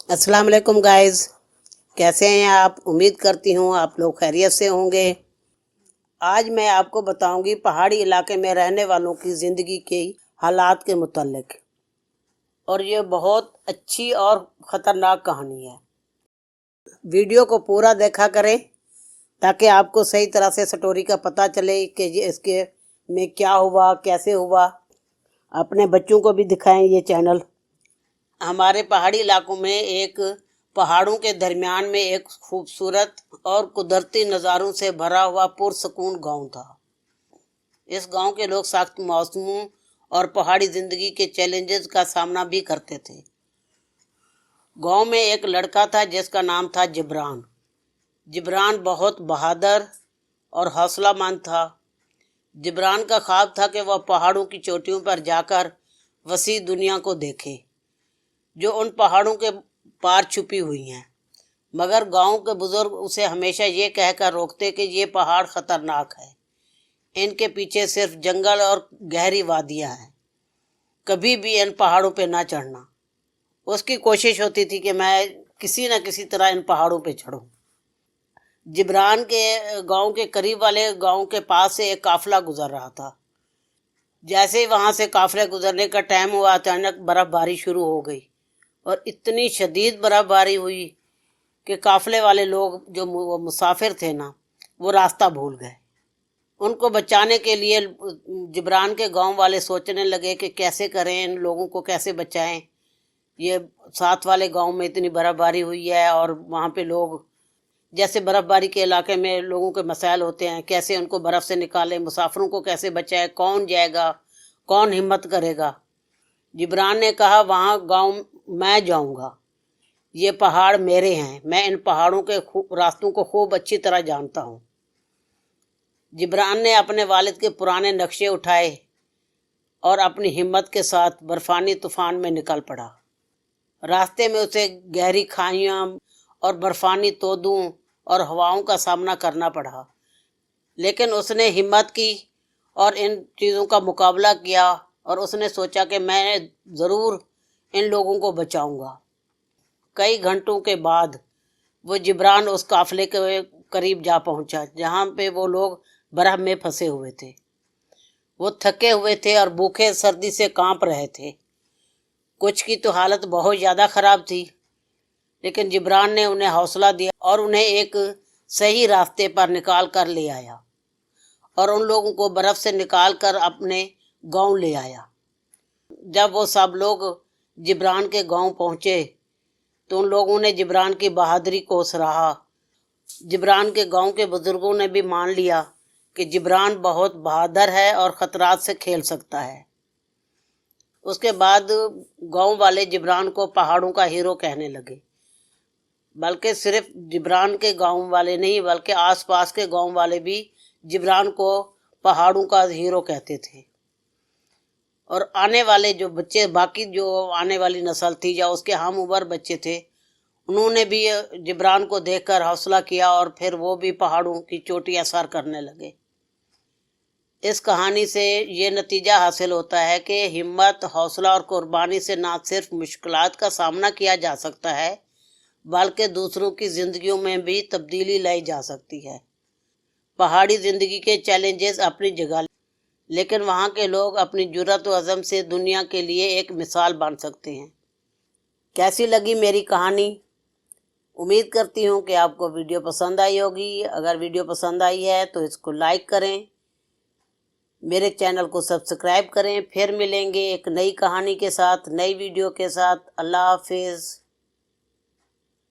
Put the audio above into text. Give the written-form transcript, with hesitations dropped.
अस्सलाम वालेकुम गाइस, कैसे हैं आप? उम्मीद करती हूँ आप लोग खैरियत से होंगे। आज मैं आपको बताऊंगी पहाड़ी इलाके में रहने वालों की ज़िंदगी के हालात के मुतालिक, और ये बहुत अच्छी और ख़तरनाक कहानी है। वीडियो को पूरा देखा करें ताकि आपको सही तरह से स्टोरी का पता चले कि ये इसके में क्या हुआ, कैसे हुआ। अपने बच्चों को भी दिखाएं ये चैनल। हमारे पहाड़ी इलाकों में एक पहाड़ों के दरमियान में एक खूबसूरत और कुदरती नज़ारों से भरा हुआ पुरसकून गांव था। इस गांव के लोग सख्त मौसमों और पहाड़ी ज़िंदगी के चैलेंजेस का सामना भी करते थे। गांव में एक लड़का था जिसका नाम था जिब्रान। जिब्रान बहुत बहादुर और हौसलामंद था। जिब्रान का ख्वाब था कि वह पहाड़ों की चोटियों पर जाकर वसी दुनिया को देखे जो उन पहाड़ों के पार छुपी हुई हैं। मगर गांव के बुजुर्ग उसे हमेशा ये कहकर रोकते कि ये पहाड़ ख़तरनाक है, इनके पीछे सिर्फ जंगल और गहरी वादियाँ हैं, कभी भी इन पहाड़ों पे ना चढ़ना। उसकी कोशिश होती थी कि मैं किसी न किसी तरह इन पहाड़ों पे चढ़ूं। जिब्रान के गांव के करीब वाले गांव के पास से एक काफिला गुजर रहा था। जैसे ही वहाँ से काफिले गुजरने का टाइम हुआ, अचानक बर्फ़बारी शुरू हो गई और इतनी शदीद बर्फ़बारी हुई कि काफ़िले वाले लोग जो वो मुसाफिर थे ना, वो रास्ता भूल गए। उनको बचाने के लिए जिब्रान के गांव वाले सोचने लगे कि कैसे करें, इन लोगों को कैसे बचाएं। ये साथ वाले गांव में इतनी बर्फ़बारी हुई है और वहाँ पे लोग, जैसे बर्फ़बारी के इलाके में लोगों के मसाइल होते हैं, कैसे उनको बर्फ़ से निकालें, मुसाफिरों को कैसे बचाएं, कौन जाएगा, कौन हिम्मत करेगा। जिब्रान ने कहा, वहाँ गाँव मैं जाऊँगा, ये पहाड़ मेरे हैं, मैं इन पहाड़ों के रास्तों को खूब अच्छी तरह जानता हूँ। जिब्रान ने अपने वालिद के पुराने नक्शे उठाए और अपनी हिम्मत के साथ बर्फानी तूफान में निकल पड़ा। रास्ते में उसे गहरी खाइयाँ और बर्फानी तोदों और हवाओं का सामना करना पड़ा, लेकिन उसने हिम्मत की और इन चीज़ों का मुकाबला किया और उसने सोचा कि मैं ज़रूर इन लोगों को बचाऊंगा। कई घंटों के बाद वो जिब्रान उस काफिले के करीब जा पहुंचा जहां पे वो लोग बर्फ में फंसे हुए थे। वो थके हुए थे और भूखे सर्दी से कांप रहे थे। कुछ की तो हालत बहुत ज़्यादा ख़राब थी, लेकिन जिब्रान ने उन्हें हौसला दिया और उन्हें एक सही रास्ते पर निकाल कर ले आया और उन लोगों को बर्फ़ से निकाल कर अपने गांव ले आया। जब वो सब लोग जिब्रान के गांव पहुंचे तो उन लोगों ने जिब्रान की बहादुरी को सराहा। जिब्रान के गांव के बुजुर्गों ने भी मान लिया कि जिब्रान बहुत बहादुर है और ख़तरात से खेल सकता है। उसके बाद गांव वाले जिब्रान को पहाड़ों का हीरो कहने लगे। बल्कि सिर्फ जिब्रान के गांव वाले नहीं, बल्कि आसपास के गांव वाले भी जिब्रान को पहाड़ों का हीरो कहते थे। और आने वाले जो बच्चे, बाकी जो आने वाली नस्ल थी या उसके हम उम्र बच्चे थे, उन्होंने भी जिब्रान को देखकर हौसला किया और फिर वो भी पहाड़ों की चोटियां सर करने लगे। इस कहानी से ये नतीजा हासिल होता है कि हिम्मत, हौसला और कुर्बानी से ना सिर्फ मुश्किलात का सामना किया जा सकता है, बल्कि दूसरों की ज़िंदगियों में भी तब्दीली लाई जा सकती है। पहाड़ी ज़िंदगी के चैलेंजेस अपनी जगह, लेकिन वहाँ के लोग अपनी जुर्रत व अज़म से दुनिया के लिए एक मिसाल बन सकते हैं। कैसी लगी मेरी कहानी? उम्मीद करती हूँ कि आपको वीडियो पसंद आई होगी। अगर वीडियो पसंद आई है तो इसको लाइक करें, मेरे चैनल को सब्सक्राइब करें। फिर मिलेंगे एक नई कहानी के साथ, नई वीडियो के साथ। अल्लाह हाफिज़।